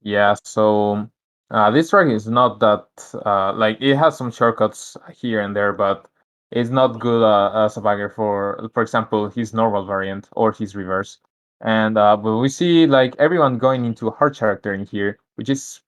Yeah, so this track is not that like it has some shortcuts here and there, but it's not good as a bagger for example, his normal variant or his reverse. And but we see like everyone going into a hard character in here, which is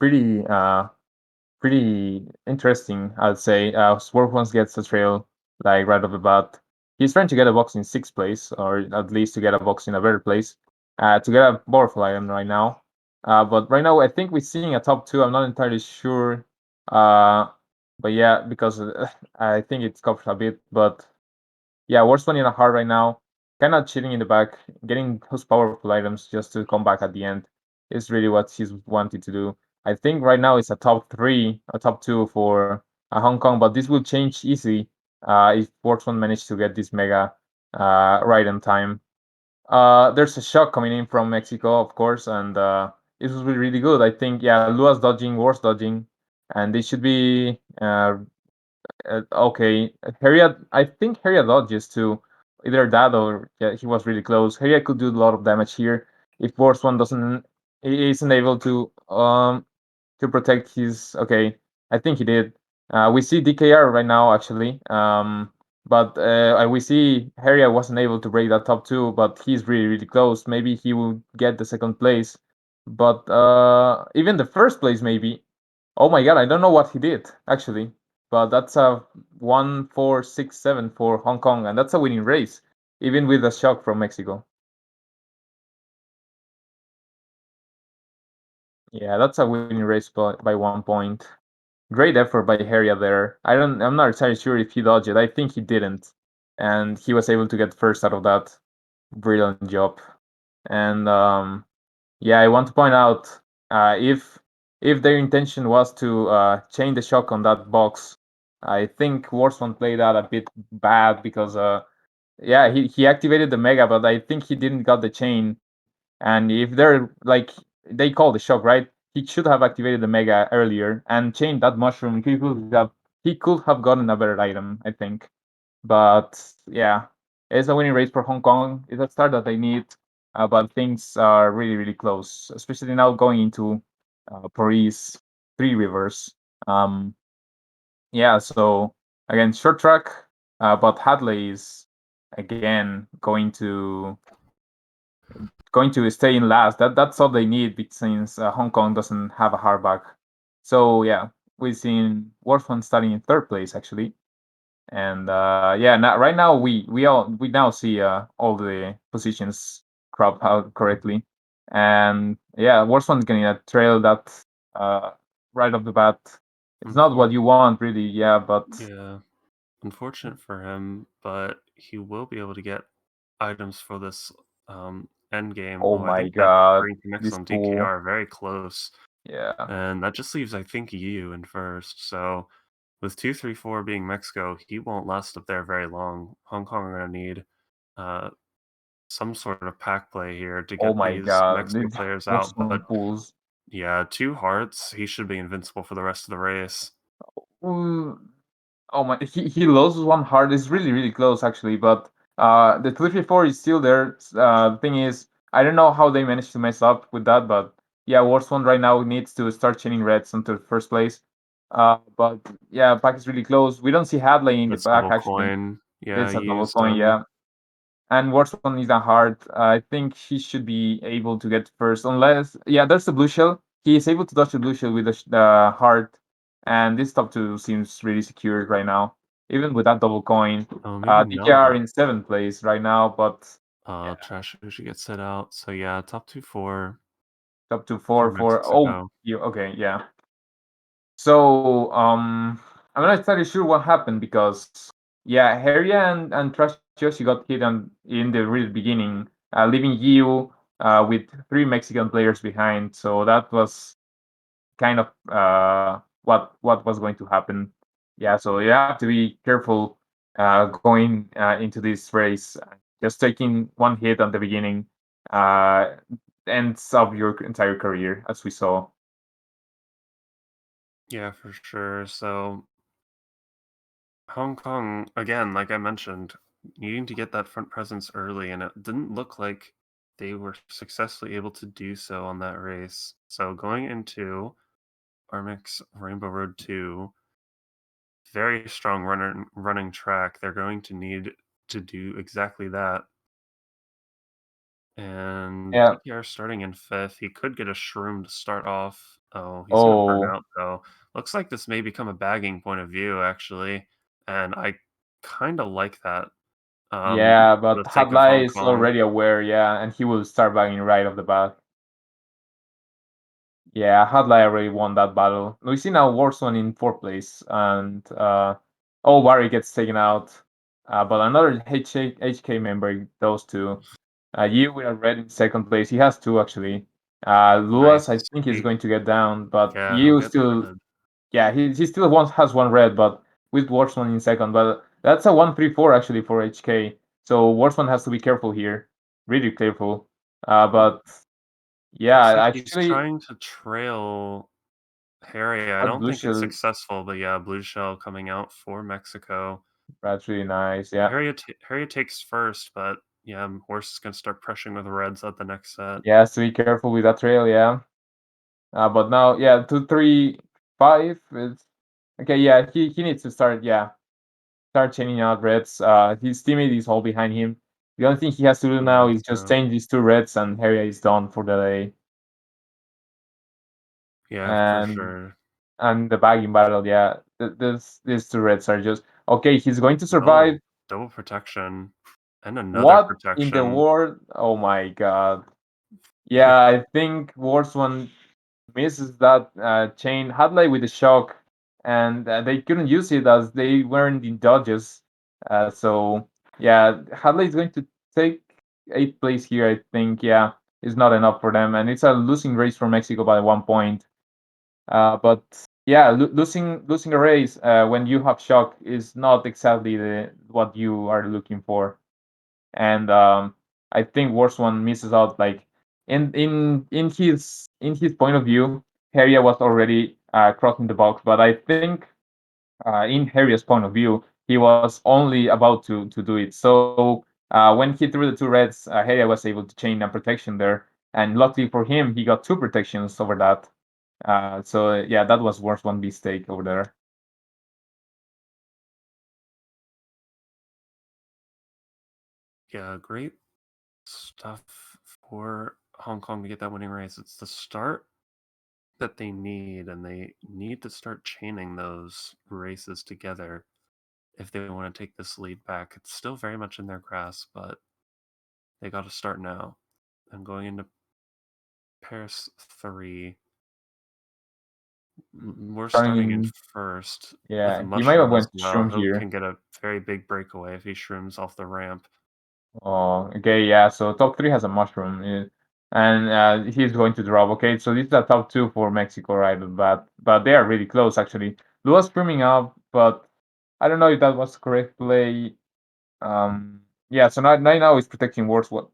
pretty interesting, I'd say. Swerve once gets a trail like right off the bat. He's trying to get a box in sixth place, or at least to get a box in a better place, to get a powerful item right now. But right now, I think we're seeing a top two. I'm not entirely sure. Uh, but yeah, because I think it's covered a bit. But yeah, worst one in a hard right now. Kind of cheating in the back, getting those powerful items just to come back at the end is really what he's wanted to do. I think right now it's a top three, a top two for Hong Kong, but this will change easily if Sportsman manage to get this mega right on time. There's a shock coming in from Mexico, of course, and it was really good. I think, yeah, Lua's dodging, Wars dodging, and they should be okay. Harriet, I think Harriet dodges too. Either that or yeah, he was really close. Harriet could do a lot of damage here if Force One doesn't isn't able to protect his. Okay, I think he did. We see DKR right now actually. But we see Harriet wasn't able to break that top two, but he's really close. Maybe he will get the second place, but even the first place maybe. Oh my god, I don't know what he did actually, but that's a 1-4-6-7 for Hong Kong, and that's a winning race, even with the shock from Mexico. Yeah, that's a winning race by 1 point. Great effort by Heria there. I'm not entirely sure if he dodged it. I think he didn't, and he was able to get first out of that. Brilliant job. And yeah, I want to point out if their intention was to chain the shock on that box, I think Warsman played that a bit bad because yeah, he activated the mega, but I think he didn't got the chain. And if they're like they call the shock, right? He should have activated the mega earlier and chained that mushroom. He could have gotten a better item, I think. But yeah, it's a winning race for Hong Kong. It's a start that they need, but things are really close, especially now going into Paris Three Rivers. Um, yeah, so again, short track, but Hadley is again going to stay in last. That's all they need since Hong Kong doesn't have a hardback. So yeah, we've seen Wolfman starting in third place actually. And yeah, now, right now we now see all the positions cropped out correctly, and yeah, Warson's getting a trail that uh, right off the bat. It's not what you want, really. Yeah, but Yeah, unfortunate for him, but he will be able to get items for this end game. oh Oh, I my think that god, Green Connects this on DKR pool. are very close. Yeah. And that just leaves, I think, EU in first. So with 2-3-4 being Mexico, he won't last up there very long. Hong Kong are going to need uh, some sort of pack play here to Oh get my these god, Mexico players out. Warson But pools. yeah, 2 hearts, he should be invincible for the rest of the race. Mm, oh my, he loses one heart. It's really close actually, but the 3-3-4 is still there. The thing is, I don't know how they managed to mess up with that, but yeah, worst one right now needs to start chaining reds into first place. But yeah, pack is really close. We don't see Hadley in the That's back double actually. coin. Yeah, It's a he double used coin, him. yeah. And worst one is a hard. I think he should be able to get first, unless yeah, there's the blue shell. He is able to dodge the blue shell with the heart, and this top two seems really secure right now, even with that double coin. Oh, maybe DKR not. in seventh place right now, but yeah, Trash Sushi gets set out. So yeah, top 2-4 top two for four for oh Mexico. you okay yeah. So I'm not entirely sure what happened because yeah, Harry and Trash Yoshi got hit in the real beginning, leaving you with three Mexican players behind. So that was kind of what was going to happen. Yeah, so you have to be careful going into this race. Just taking one hit on the beginning uh, ends up your entire career, as we saw. Yeah, for sure. So Hong Kong, again, like I mentioned, needing to get that front presence early, and it didn't look like they were successfully able to do so on that race. So going into Armix Rainbow Road 2, very strong running track. They're going to need to do exactly that. And Yeah. DKR starting in 5th. He could get a shroom to start off. Oh, he's gonna burn Oh, out though. Looks like this may become a bagging point of view actually, and I kind of like that. yeah, For but the sake of Hadlai Hong is Kong. already aware, yeah, and he will start banging right off the bat. Yeah, Hadlai already won that battle. We see now Warzone in 4th place, and oh, Barry gets taken out. But another HK member, those two. Yu with a red in 2nd place. He has two actually. Luas, I Nice. think, is going to get down, but Yeah, he'll Yu get the still, red. yeah, he still has one red, but with Warzone in 2nd. But that's a 1-3-4 actually for HK. So Warzone has to be careful here, really careful. But Looks yeah, like he's actually, trying to trail Harry. I that don't blue think it's shell, successful, but yeah, blue shell coming out for Mexico. that's really nice. Yeah. Harry takes first, but yeah, Horse is gonna start pressuring with reds at the next set. Yeah, so be careful with that trail, yeah. But now, yeah, 2, 3, 5 is okay. Yeah, he needs to start. Yeah, start chaining out reds. His teammate is all behind him. The only thing he has to do now That's is just true. change these two reds, and Harry is done for the day. Yeah, for And sure. the bagging battle, yeah, these two reds are just okay. He's going to survive. No, double protection and another What in the protection. world? Oh my god. Yeah, I think worst one misses that chain Hadley with the shock, and they couldn't use it as they weren't in dodges. So yeah, Hadley is going to take 8th place here. I think yeah, is not enough for them, and it's a losing race for Mexico by 1 point. But yeah, losing a race when you have shock is not exactly the what you are looking for, and I think worst one misses out like in his point of view, Harrier was already crossing the box, but I think in Harrier's point of view, he was only about to do it. So when he threw the two reds, Harrier was able to chain a protection there, and luckily for him, he got two protections over that. So yeah, that was worst one mistake over there. Yeah, great stuff for Hong Kong to get that winning race. It's the start that they need, and they need to start chaining those races together if they want to take this lead back. It's still very much in their grasp, but they got to start now. I'm going into Paris 3. We're Starting starting in in first with yeah, he might have Mushroom as went well. Shroom He here. can get a very big breakaway if he shrooms off the ramp. Oh, okay, yeah. So top three has a mushroom, and he's going to drop. Okay, so this is a top two for Mexico, right? But they are really close actually. Lua's screaming up, but I don't know if that was the correct play. Yeah. So now he's protecting Wars. What?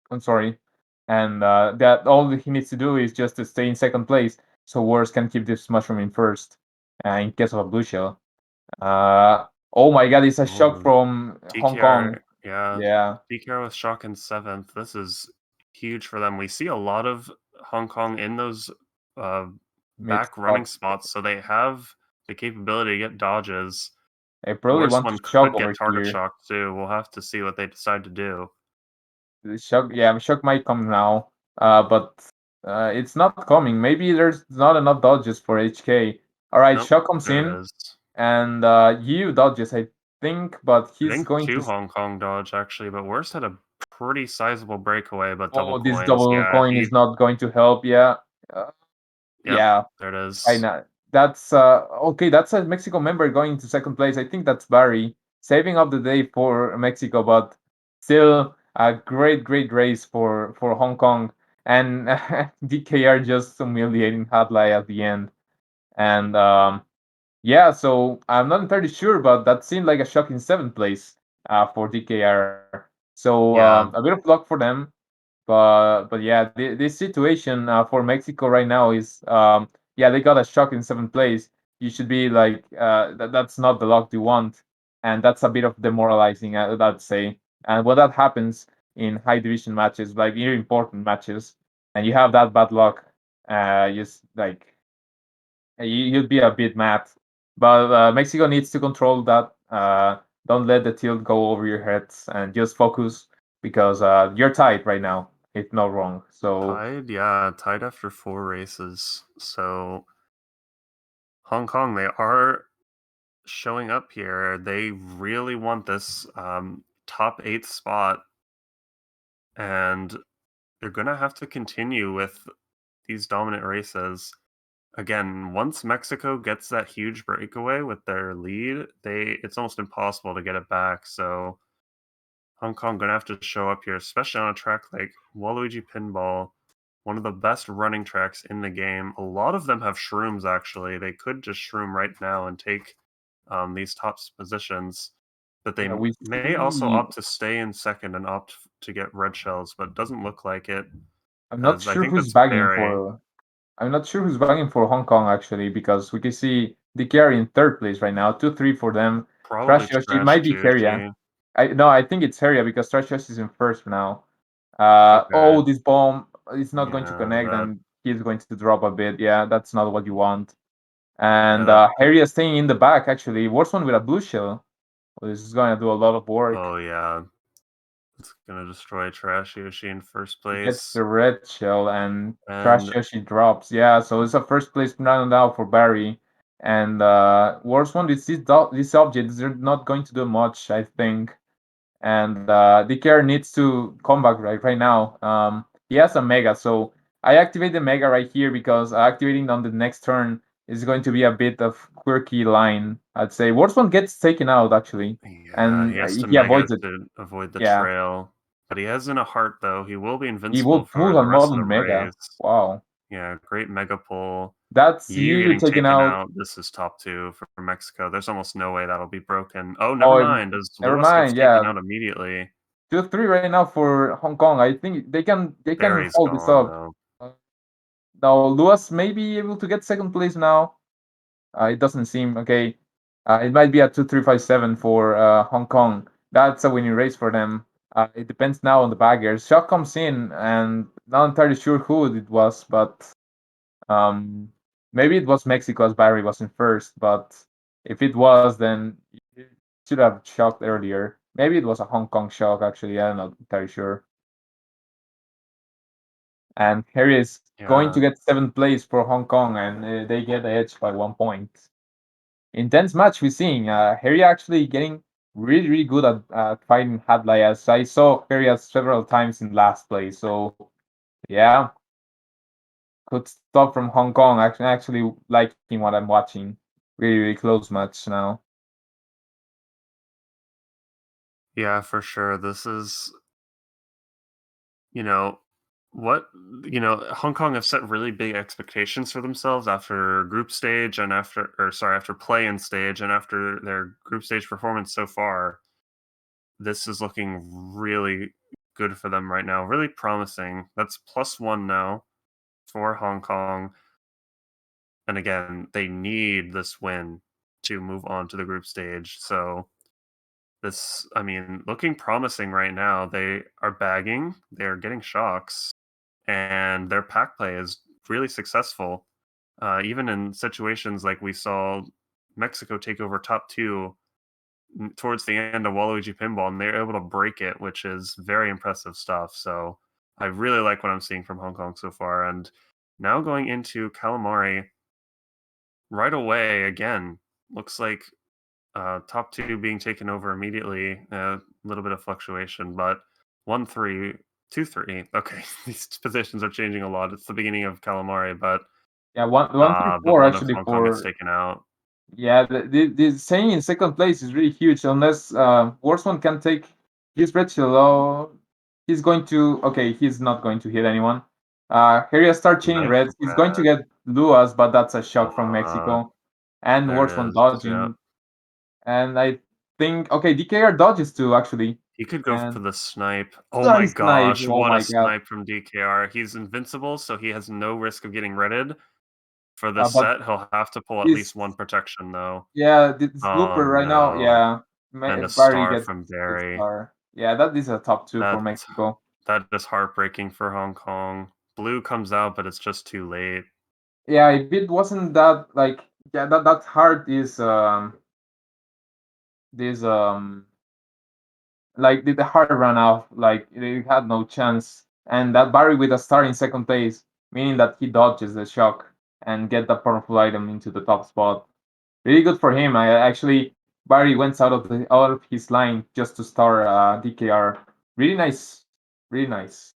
I'm sorry, and that all he needs to do is just to stay in 2nd place, so Wars can keep this mushroom in first, in case of a blue shell. Oh my God, it's a shock Oh, from Hong Kong. DKR, yeah, Yeah, DKR with shock in 7th. This is huge for them. We see a lot of Hong Kong in those uh, mid back running top. spots, so they have the capability to get dodges. I probably Worst want to one shock could get over target here. shock too. We'll have to see what they decide to do. The shock, yeah, shock might come now, but it's not coming. Maybe there's not enough dodges for HK. All right, Nope, shock comes there in, it is. and Yu dodges, I think, but I he's think going to. 2 Hong Kong dodge actually, but Worst had a pretty sizable breakaway, but double Oh, this coins. double Yeah, coin is he. not going to help. Yeah, uh, Yep, yeah. there it I is. know. That's okay. That's a Mexico member going to 2nd place. I think that's Barry saving up the day for Mexico, but still a great race for Hong Kong, and DKR just humiliating Hadlai at the end. And yeah, so I'm not entirely sure, but that seemed like a shocking 7th place for DKR. So a Yeah, bit of luck for them, but yeah, this situation for Mexico right now is yeah, they got a shock in 7th place. You should be like that's not the luck you want, and that's a bit of demoralizing, I'd say. And when that happens, in high division matches, like really important matches, and you have that bad luck, just like you'd be a bit mad. But Mexico needs to control that. Don't let the tilt go over your heads and just focus because you're tied right now, if not wrong. So Tied, yeah, tied after 4 races. So Hong Kong, they are showing up here. They really want this top 8th spot, and they're gonna have to continue with these dominant races. Again, once Mexico gets that huge breakaway with their lead, it's almost impossible to get it back. So Hong Kong gonna have to show up here, especially on a track like Waluigi Pinball, one of the best running tracks in the game. A lot of them have shrooms, actually. They could just shroom right now and take these top positions. But they yeah, we may also see. opt to stay in second and opt to get red shells, but it doesn't look like it, I'm not as I sure think who's that's bagging Barry. for. I'm not sure who's bagging for Hong Kong actually, because we can see DK in third place right now, 2-3 for them. Probably Trash Yoshi, it Trash might be Heria. Tucci. I no, I think it's Heria because Trash Yoshi is in first now. Okay. Oh, this bomb is not going to Yeah, connect, that and he's going to drop a bit. Yeah, that's not what you want. yeah, And that Heria staying in the back actually. Worst one with a blue shell. Well, this is going to do a lot of work. oh yeah. It's gonna destroy Trash Yoshi in first He gets place. the red shell and Trash And Yoshi drops. Yeah, so it's a first place round out for Barry. And worst one is these objects. They're not going to do much, I think. And DKR needs to come back right now. He has a Mega, so I activate the Mega right here because activating on the next turn is going to be a bit of quirky line. I'd say worst one gets taken out actually, yeah, he and has to he Mega avoids it. to avoid the Yeah, trail. But he has in a heart though. He will be he invincible will for pull the a rest of the modern Mega. race. Wow. Yeah, great Mega pull. That's You you getting taking taken out. out. This is top 2 for Mexico. There's almost no way that'll be broken. Oh, never Oh, mind, as never Lewis gets mind. taken Yeah, out immediately. 2-3 right now for Hong Kong. I think they can Barry's hold this gone up. though. Uh, Now Lewis may be able to get second place now. It doesn't seem okay. It might be a 2-3-5-7 for Hong Kong. That's a winning race for them. It depends now on the baggers. Shock comes in, and not entirely sure who it was, but um, maybe it was Mexico as Barry was in first. But if it was, then it should have shocked earlier. Maybe it was a Hong Kong shock. Actually, I'm not entirely sure. And Harry is going to Yeah. get seventh place for Hong Kong, and they get the edge by 1 point. Intense match we're seeing. Harry actually getting really, really good at fighting Hadlayas. I saw Harry several times in last place, so yeah, good stuff from Hong Kong. Actually liking what I'm watching. Really, really close match now. Yeah, for sure. This is, you know, what Hong Kong have set really big expectations for themselves after group stage and after play-in stage and after their group stage performance so far. This is looking really good for them right now. Really promising. That's +1 now for Hong Kong. And again, they need this win to move on to the group stage. So this, I mean, looking promising right now. They are bagging, they're getting shocks, and their pack play is really successful. Even in situations like we saw Mexico take over top 2 towards the end of Waluigi Pinball, and they're able to break it, which is very impressive stuff. So I really like what I'm seeing from Hong Kong so far. And now going into Calamari right away again, looks like top 2 being taken over immediately. A little bit of fluctuation, but 1-3, 2-3. Okay, these positions are changing a lot. It's the beginning of Calamari, Yeah, one three but four one of actually Hong Kong gets for. taken out. Yeah, the staying in second place is really huge unless Worstman can take his red shield. Oh, he's going to. Okay, he's not going to hit anyone. Harry start chaining Nice reds. He's going to red. get Luas, but that's a shock from Uh, Mexico. And there Worstman it is. Yeah. dodging. And I think okay, DKR dodges too actually. He could go for And the snipe. Oh my nice knife. gosh, Oh what a my god. snipe from DKR. He's invincible, so he has no risk of getting redded. For this But set, he'll have to pull at this least one protection, though. yeah, this Oh blooper right now. no. Yeah, And a Barry star gets from the Barry. star. Yeah, that is a top two for That's Mexico. that is heartbreaking for Hong Kong. Blue comes out, but it's just too late. Yeah, if it wasn't that like yeah, that hard is this like the hard run off, like it had no chance. And that Barry with a star in second place, meaning that he dodges the shock and get the powerful item into the top spot. Really good for him. I actually Barry went out of his line just to star DKR. Really nice, really nice.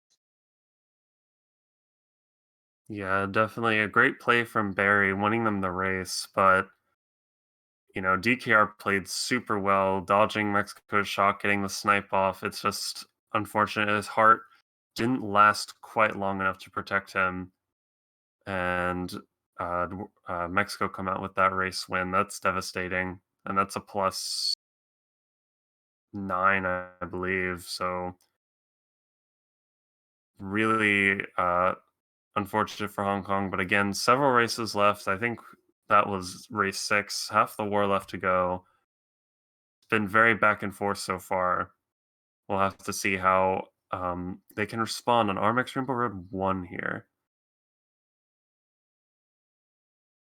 Yeah, definitely a great play from Barry, winning them the race, but DKR played super well, dodging Mexico's shot, getting the snipe off. It's just unfortunate his heart didn't last quite long enough to protect him, and Mexico come out with that race win. That's devastating, and that's a +9, I believe. So really unfortunate for Hong Kong. But again, several races left. I think that was race 6, half the war left to go. It's been very back and forth so far. We'll have to see how they can respond on RMX Rainbow Road 1 here.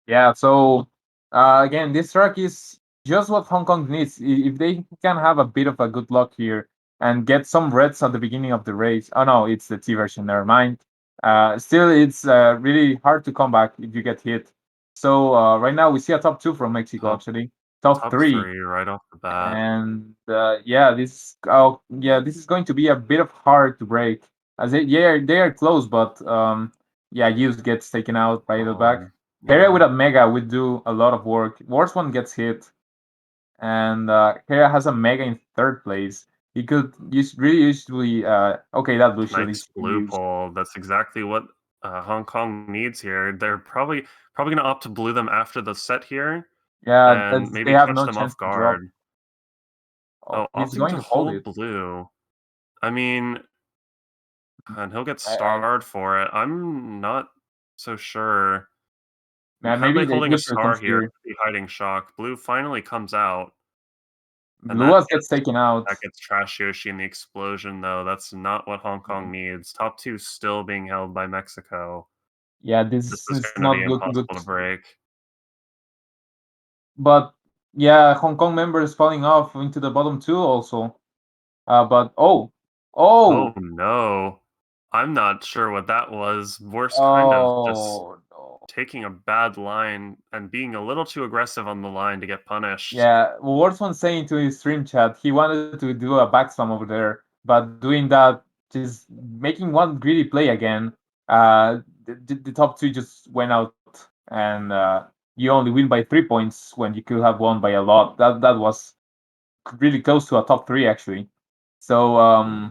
Yeah, so again, this track is just what Hong Kong needs. If they can have a bit of a good luck here and get some reds at the beginning of the race. Oh no, it's the T version. Never mind. Still, it's really hard to come back if you get hit. So right now we see a top two from Mexico Top actually, top top three, 3 right off the bat. and yeah, this is going to be a bit of hard to break. As they are close, but yeah, Hughes gets taken out by the back. Hera Yeah. with a mega would do a lot of work. Worst one gets hit, and Hera has a mega in third place. He could use really usually okay, that blue shield Nice is blue used. pole. That's exactly what Hong Kong needs here. They're probably going to opt to blue them after the set here Yeah, and they maybe have catch no them chance off to drop. guard. Oh, Oh, he's opting going to to hold hold it. blue. I mean, and he'll get I starred for it. I'm not so sure. man, maybe Probably the holding a blooper star comes here, here. be hiding shock. Blue finally comes out, and Luas gets taken out. that gets Trash Yoshi in the explosion, though. That's not what Hong Kong needs. Top 2 still being held by Mexico. Yeah, This this is is gonna be not looking good. impossible to break. But yeah, Hong Kong members falling off into the bottom two also. But Oh, oh, no. I'm not sure what that was. Worst kind of just oh no. taking a bad line and being a little too aggressive on the line to get punished. Yeah, Warsman saying to his stream chat he wanted to do a backslam over there, but doing that, just making one greedy play again. The top two just went out, and you only win by 3 points when you could have won by a lot. That was really close to a top three actually. So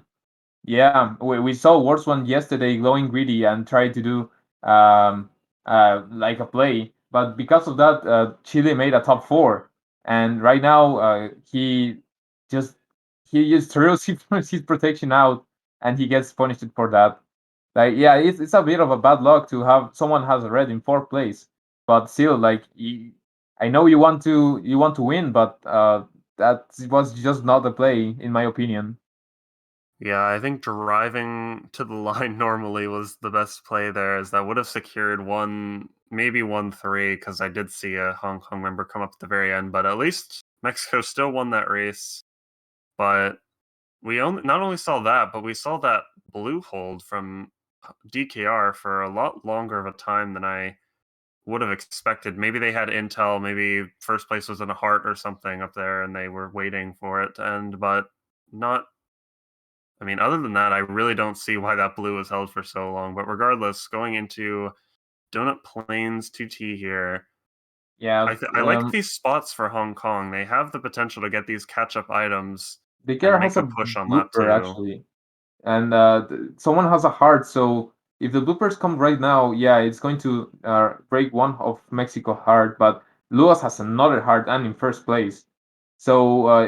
yeah, we saw worse one yesterday going greedy and trying to do like a play, but because of that, Chile made a top four, and right now just he just throws his protection out, and he gets punished for that. Like yeah, it's a bit of a bad luck to have someone has a red in fourth place, but still like I know you want to win, but that was just not the play in my opinion. Yeah, I think driving to the line normally was the best play there, as that would have secured one, maybe 1-3, because I did see a Hong Kong member come up at the very end, but at least Mexico still won that race. But we not only saw that, but we saw that blue hold from DKR for a lot longer of a time than I would have expected. Maybe they had intel, maybe first place was in a heart or something up there and they were waiting for it to end, but not. I mean, other than that, I really don't see why that blue was held for so long. But regardless, going into Donut Plains 2T here, Yeah, I like these spots for Hong Kong. They have the potential to get these catch-up items the and car make has a a push on lap blooper 2. actually, and someone has a heart. So if the bloopers come right now, yeah, it's going to break one of Mexico heart. But Lewis has another heart and in first place, so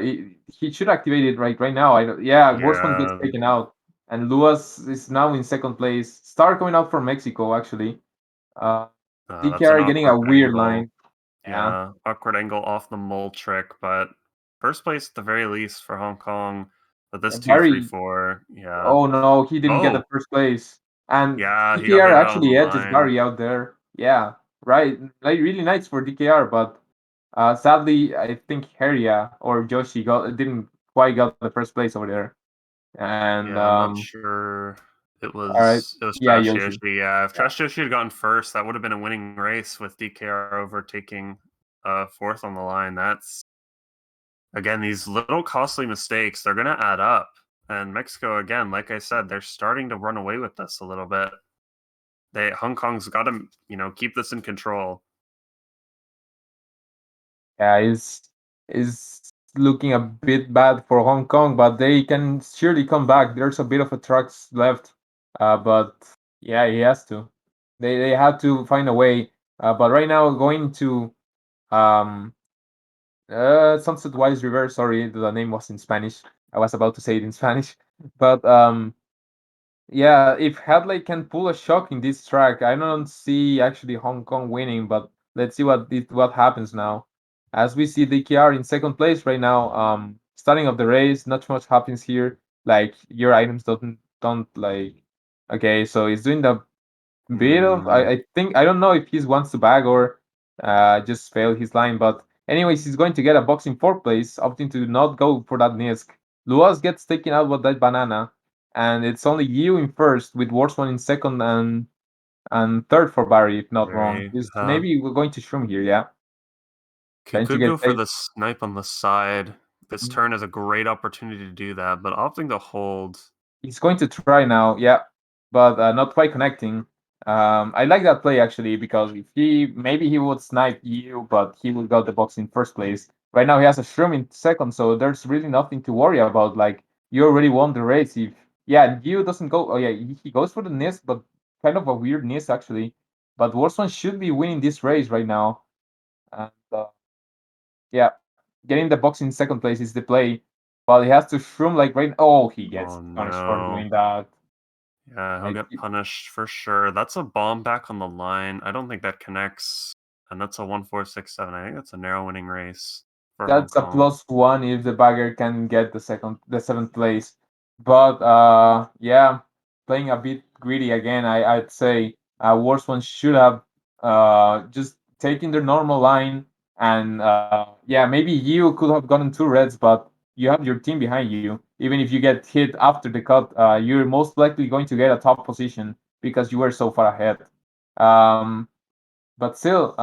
he should activate it right now. Yeah, Worstman gets Yeah, taken out, and Lewis is now in second place. Star coming out from Mexico actually. Uh, that's an DKR getting awkward a weird angle. line. Yeah. Yeah, awkward angle off the mole trick, but first place at the very least for Hong Kong. But this two, three, Barry, four, yeah. oh no, he didn't get the Oh, first place. And yeah, he got DKR baited out of the actually edges line. Barry out there. Yeah, right. Like really nice for DKR, but sadly, I think Heria or Joshi didn't quite got the first place over there. And Yeah, I'm not sure. It all right, was yeah, Trash Yoshi. Yoshi. Yeah, if Yeah. Trash Yoshi had gotten first, that would have been a winning race with DKR overtaking fourth on the line. That's again these little costly mistakes. They're gonna add up. And Mexico again, like I said, they're starting to run away with this a little bit. Hong Kong's got to keep this in control. Yeah, is looking a bit bad for Hong Kong, but they can surely come back. There's a bit of a tracks left, but yeah, he has to. They have to find a way. But right now, going to um Sunset Wise River. Sorry, the name was in Spanish. I was about to say it in Spanish, but yeah, if Hadley can pull a shock in this track, I don't see actually Hong Kong winning, but let's see what happens now. As we see DKR in second place right now, starting of the race, not much happens here. Like your items don't like okay, so he's doing the bit of Hmm. I think I don't know if he wants to bag or just fail his line, but anyways, he's going to get a box in fourth place, opting to not go for that Nisk. Luas gets taken out with that banana, and it's only you in first with worst one in second and third for Barry, if not wrong. Very. He's maybe we're going to shroom here, yeah. Trying to Could go get for paid. the snipe on the side. This turn is a great opportunity to do that, but opting to hold. He's going to try now, yeah, but not quite connecting. I like that play actually because if he maybe he would snipe you, but he would go the box in first place. Right now he has a shroom in second, so there's really nothing to worry about. Like you already won the race. If yeah, you doesn't go. Oh yeah, he goes for the Nis, but kind of a weird Nis actually. But worst one should be winning this race right now. And yeah, getting the box in second place is the play. But he has to shroom like right. Oh, he gets Oh punished for no. doing that. Yeah, he'll Like get punished for sure. That's a bomb back on the line. I don't think that connects. And that's a 1-4-6-7. I think that's a narrow winning race for Hong that's a Kong. +1 if the bagger can get the seventh place. But yeah, playing a bit greedy again, I'd say worst one should have just taken their normal line and yeah, maybe you could have gotten two reds, but you have your team behind you. Even if you get hit after the cut, you're most likely going to get a top position because you were so far ahead. Um, but still,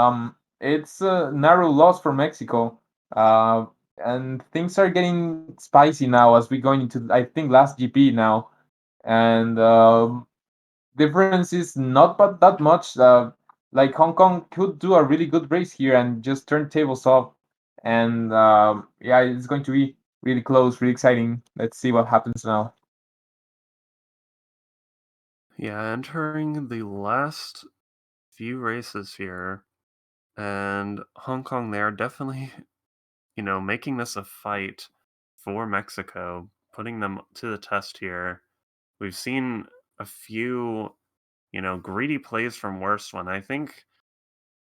it's a narrow loss for Mexico. Uh, and things are getting spicy now as we're going into, I think, last GP now. And difference is not but that much. Like Hong Kong could do a really good race here and just turn tables off. And yeah, it's going to be really close, really exciting. Let's see what happens now. Yeah, entering the last few races here, and Hong Kong, they are definitely, making this a fight for Mexico, putting them to the test here. We've seen a few, greedy plays from worst one. I think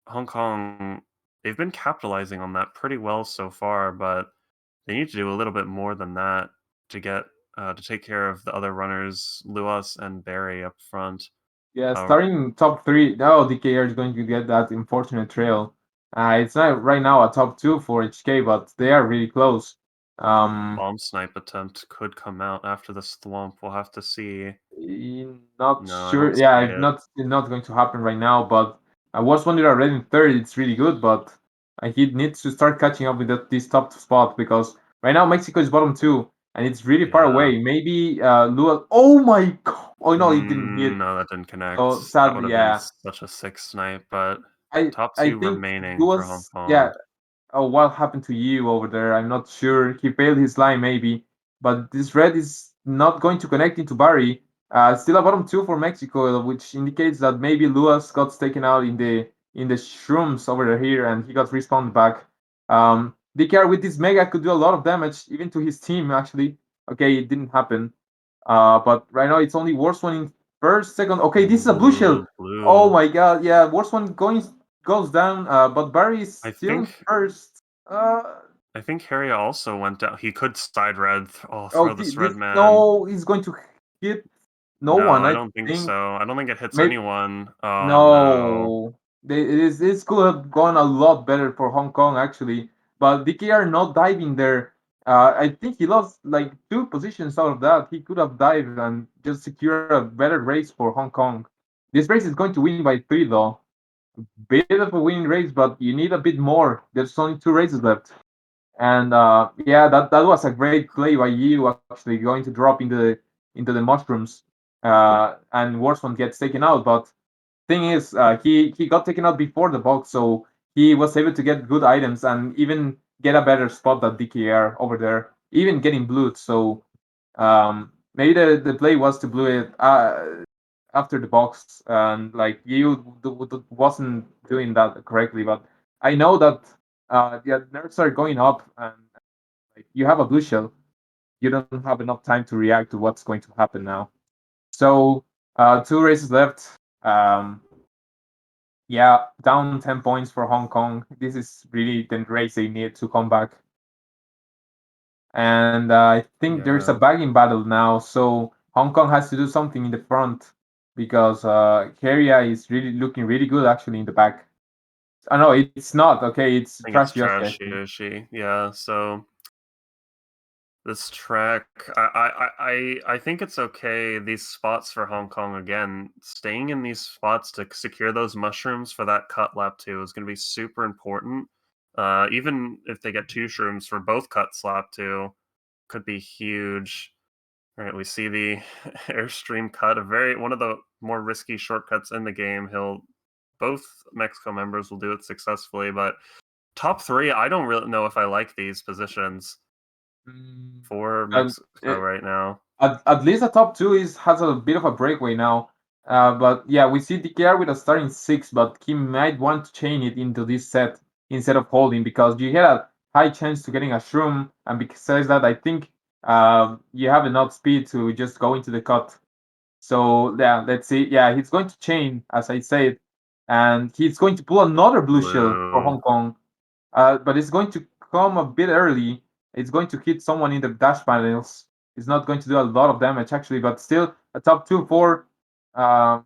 Hong Kong, they've been capitalizing on that pretty well so far, but they need to do a little bit more than that to get to take care of the other runners, Luas and Barry up front. Yeah, Uh, starting top three. Now DKR is going to get that unfortunate trail. It's not right now a top two for HK, but they are really close. Um, bomb snipe attempt could come out after the swamp. We'll have to see. Not No, I don't sure. see Yeah, it. it's not going to happen right now. But I was wondering already in third. It's really good, but he needs to start catching up with this top spot because right now Mexico is bottom two and it's really far Yeah. away. Maybe Lua. Oh my god! Oh no, it didn't hit. No, that didn't connect. So That would sadly, have been yeah. such a sick snipe, but top I two think remaining for Hong Lua's yeah. Kong. Oh, what happened to you over there? I'm not sure. He failed his line maybe, but this red is not going to connect into Barry. Still a bottom two for Mexico, which indicates that maybe Luas got taken out in the shrooms over here, and he got respawned back. DKR with this mega could do a lot of damage, even to his team. Actually, okay, it didn't happen. But right now it's only worst one in first, second. Okay, this is a blue shell. Ooh, Oh blue. my god, yeah, worst one goes down. But Barry is I still in think first. Uh, I think Harry also went down. He could side red. Oh, Oh, throw this red this man. no, he's going to hit no No, one. I I don't think think so. I don't think it hits maybe anyone. Oh no. no. This could have gone a lot better for Hong Kong actually, but DKR not diving there. I think he lost like 2 positions out of that. He could have dived and just secure a better race for Hong Kong. This race is going to win by 3 though. Bit of a winning race, but you need a bit more. There's only 2 races left. And yeah, that was a great play by you actually going to drop into the mushrooms, and Warsman gets taken out. But thing is, he got taken out before the box, so he was able to get good items and even get a better spot than DKR over there, even getting blued. So maybe the play was to blue it after the box, and like you wasn't doing that correctly. But I know that the nerfs are going up, and like you have a blue shell, you don't have enough time to react to what's going to happen now. So 2 races left. Yeah, down 10 points for Hong Kong. This is really the race they need to come back. And I think there's a Yeah. bagging battle now. So Hong Kong has to do something in the front because Keria is really looking really good actually in the back. Oh no, it's not. Okay, it's I think Trash it's Yoshi, I trash think. Yoshi. Yeah, so this track, I think it's okay. These spots for Hong Kong again, staying in these spots to secure those mushrooms for that cut lap two is going to be super important. Even if they get 2 shrooms for both cuts lap two, could be huge. All right, we see the airstream cut, a very one of the more risky shortcuts in the game. He'll both Mexico members will do it successfully, but top three, I don't really know if I like these positions Mm, for and Mexico right now. at least the top two is has a bit of a breakaway now. But yeah, we see DKR with a starting 6, but he might want to chain it into this set instead of holding because you get a high chance to getting a shroom, and besides that, I think you have enough speed to just go into the cut. So yeah, let's see. Yeah, he's going to chain, as I said, and he's going to pull another blue shell for Blue. Hong Kong. But it's going to come a bit early. It's going to hit someone in the dash panels. It's not going to do a lot of damage actually, but still a top 2 uh,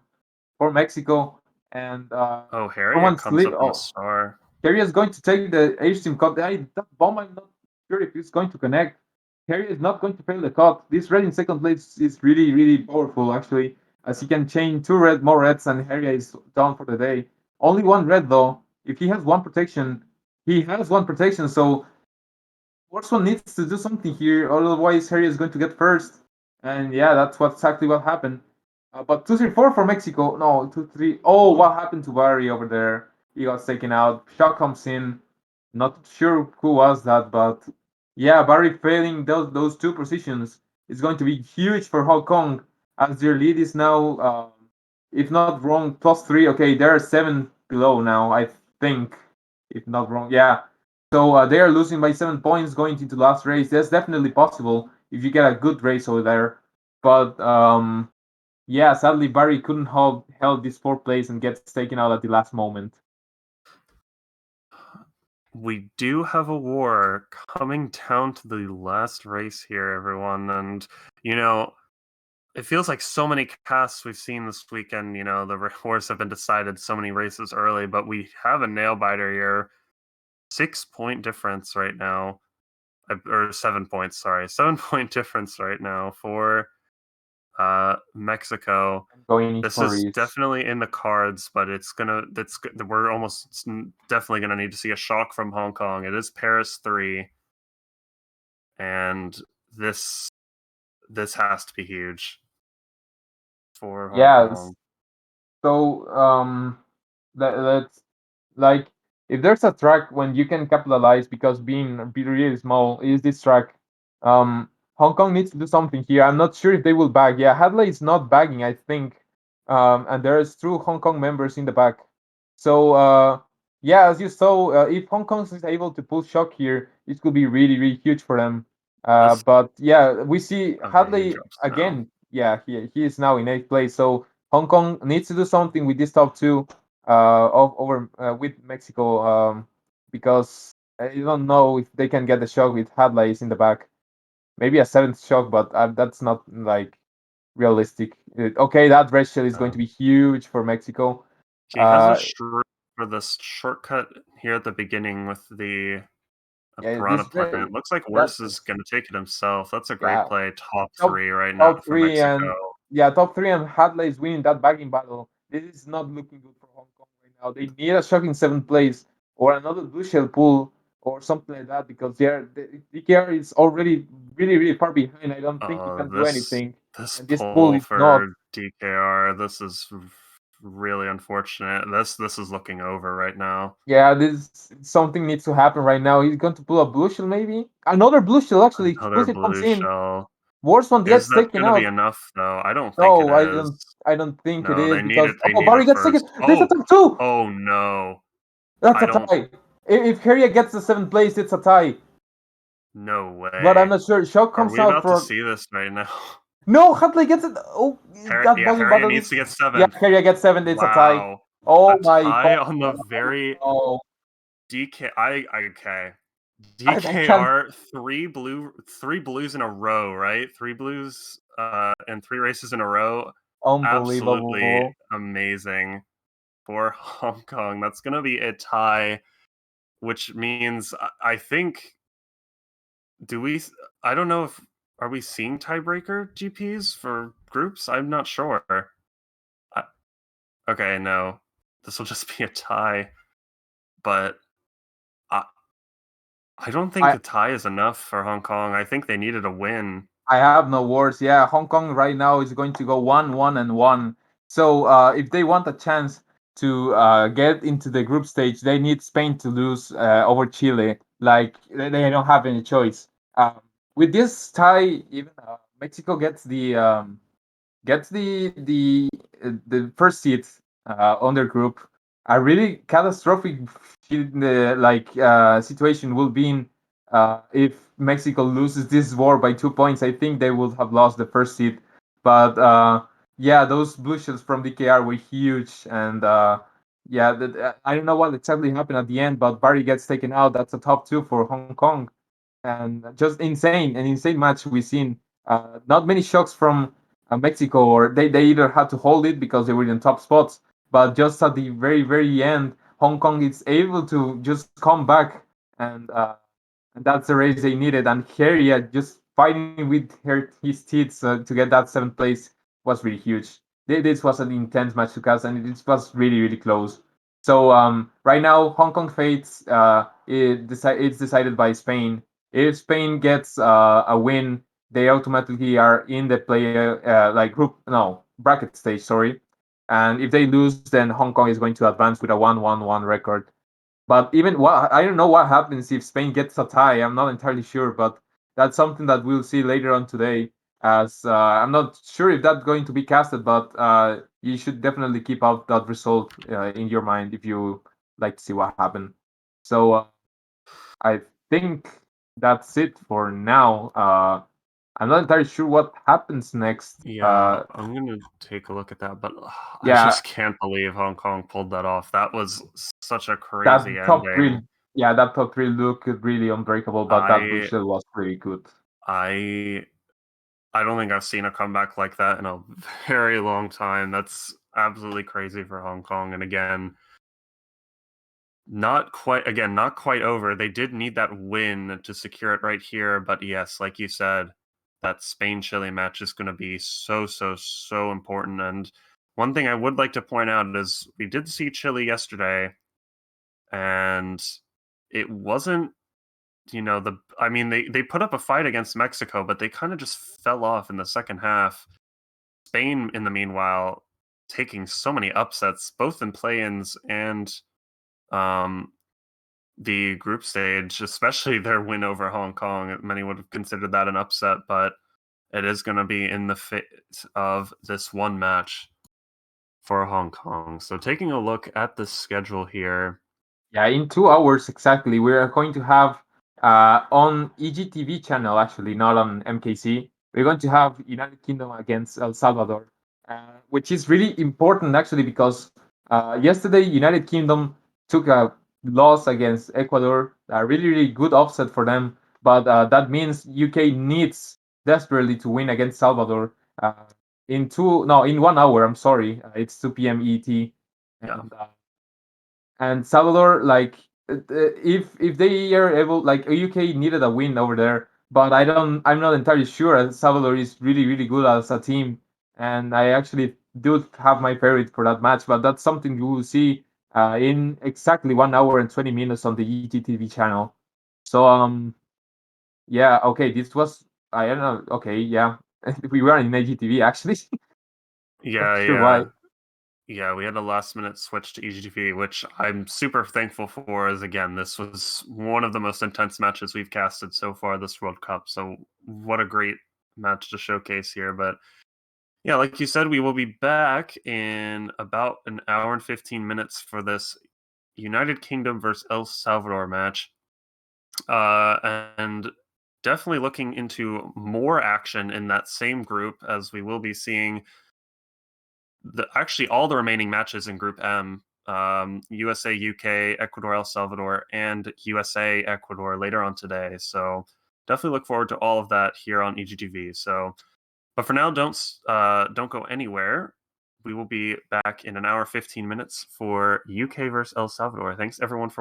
for Mexico. And Oh, Harriet someone comes slip. up in a Oh, star. Kerry is going to take the H-Team cut. That bomb, I'm not sure if it's going to connect. Kerry is not going to fail the cut. This red in second place is really, really powerful, actually, as he can chain 2 more reds, and Harry is done for the day. Only 1 red, though. If he has 1 protection, he has 1 protection, so Warsman needs to do something here, otherwise Harry is going to get first. And yeah, that's what exactly what happened. But 2-3-4 for Mexico. No, 2-3. Oh, what happened to Barry over there? He got taken out. Shaw comes in. Not sure who was that, but yeah, Barry failing those 2 positions is going to be huge for Hong Kong, as their lead is now, if not wrong, +3. Okay, they're 7 below now, I think, if not wrong. Yeah, so they are losing by 7 points going into last race. That's definitely possible if you get a good race over there. But yeah, sadly Barry couldn't held this 4th place and gets taken out at the last moment. We do have a war coming down to the last race here, everyone. And, you know, it feels like so many casts we've seen this weekend. You know, the wars have been decided so many races early, but we have a nail biter here. 6 point difference right now, or 7 points. Sorry, 7 point difference right now for Mexico. Going each This for is each. definitely in the cards, but we're almost definitely gonna need to see a shock from Hong Kong. It is Paris 3, and this this has to be huge for Hong Yes. Kong. So let's like if there's a track when you can capitalize because be really small is this track. Hong Kong needs to do something here. I'm not sure if they will bag. Yeah, Hadley is not bagging, I think. And there's 2 Hong Kong members in the back. So yeah, as you saw, if Hong Kong is able to pull shock here, it could be really, really huge for them. This But yeah, we see okay, he Hadley drops down. again. Yeah, he is now in 8th place. So Hong Kong needs to do something with this top 2 over with Mexico, because I don't know if they can get the shock with Hadley's in the back. Maybe a seventh shock, but that's not like realistic. Okay, that red shell is going to be huge for Mexico. He has a shroom for this shortcut here at the beginning with the Yeah, Piranha Plant. It looks like that Worse is going to take it himself. That's a great yeah, play. Top top 3 right now top for three Mexico. and yeah, top three and Hadley is winning that bagging battle. This is not looking good for Hong Kong right now. They need a shocking seventh place or another blue shell pull or something like that because the DKR is already really far behind. I don't think he can do This anything, this and this pull pull is not. for DKR, this is really unfortunate. This is looking over right now. Yeah, this something needs to happen right now. He's going to pull a blue shell, maybe another blue shell. Actually, Another explosive comes blue in. shell. Worst one Is gets that taken going to be out. enough though? I don't think it No, is. I don't think it No, is they need because it. They need Barry it gets taken. first. There's a Oh, top two. oh no. That's I a don't. tie. If Harriet gets the seventh place, it's a tie. No But I'm way. not sure. Shock Are comes we out about to for see this right now? no. Hadley gets it. Oh, that Yeah, bugging Harriet battle needs to is get yeah. 7th. Harriet gets seventh. It's a tie. Wow. A Oh my tie god. on the very Oh, okay. I can't. DKR three blues in a row, right? Three blues and 3 races in a row. Absolutely Unbelievable. amazing for Hong Kong. That's going to be a tie, which means I think do we I don't know if are we seeing tiebreaker GPs for groups? I'm not sure. I, okay, no. This will just be a tie, but I I don't think I a tie is enough for Hong Kong. I think they needed a win. I have no words. Yeah, Hong Kong right now is going to go 1-1-1. So if they want a chance to get into the group stage, they need Spain to lose over Chile. Like they don't have any choice. With this tie, even Mexico gets the first seat on their group. A really catastrophic situation will be in if Mexico loses this war by 2 points. I think they would have lost the first seat. But yeah, those blue shells from DKR were huge, and yeah, I don't know what exactly happened at the end, but Barry gets taken out. That's a top two for Hong Kong, and just an insane match we've seen. Not many shocks from Mexico, or they either had to hold it because they were in top spots, but just at the very end, Hong Kong is able to just come back, and and that's the race they needed. And Harry just fighting with his teeth to get that seventh place was really huge. This was an intense match to cast, and it was really close. So right now, Hong Kong fates it's decided by Spain. If Spain gets a win, they automatically are in the group no bracket stage. Sorry, and if they lose, then Hong Kong is going to advance with a 1-1-1 record. But even what I don't know what happens if Spain gets a tie. I'm not entirely sure, but that's something that we'll see later on today. As I'm not sure if that's going to be casted, but you should definitely keep out that result in your mind if you like to see what happened. So I think that's it for now. I'm not entirely sure what happens next. Yeah, I'm gonna take a look at that, but I Yeah, just can't believe Hong Kong pulled that off. That was such a that crazy top ending. three, yeah, that top three looked really unbreakable, but that blue I shell was pretty good. I I don't think I've seen a comeback like that in a very long time. That's absolutely crazy for Hong Kong. And not quite over. They did need that win to secure it right here, but yes, like you said, that Spain Chile match is going to be so important. And one thing I would like to point out is we did see Chile yesterday, and it wasn't I mean they put up a fight against Mexico, but they kind of just fell off in the second half. Spain, in the meanwhile, taking so many upsets, both in play-ins and um, the group stage, especially their win over Hong Kong. Many would have considered that an upset, but it is going to be in the fit of this one match for Hong Kong. So taking a look at the schedule here. Yeah, in 2 hours exactly, we are going to have on EGTV channel, actually, not on MKC. We're going to have United Kingdom against El Salvador, which is really important actually because yesterday United Kingdom took a loss against Ecuador, a really, really good offset for them. But that means UK needs desperately to win against Salvador in 1 hour. I'm sorry, it's 2 p.m. ET, Yeah. and Salvador, like, if they are able, like, UK needed a win over there, but I'm not entirely sure. Salvador is really, really good as a team, and I actually do have my favorite for that match. But that's something you will see in exactly 1 hour and 20 minutes on the EGTV channel. So yeah, okay, this was, I don't know. Okay, yeah, we were in AGTV actually. Not Yeah, sure why. yeah. Yeah, we had a last minute switch to EGTV, which I'm super thankful for, as again, this was one of the most intense matches we've casted so far this World Cup. So what a great match to showcase here. But yeah, like you said, we will be back in about an hour and 15 minutes for this United Kingdom versus El Salvador match. And definitely looking into more action in that same group, as we will be seeing actually all the remaining matches in Group M, USA, UK, Ecuador, El Salvador, and USA, Ecuador later on today. So definitely look forward to all of that here on EGTV. So, but for now, don't go anywhere. We will be back in an hour 15 minutes for UK versus El Salvador. Thanks everyone for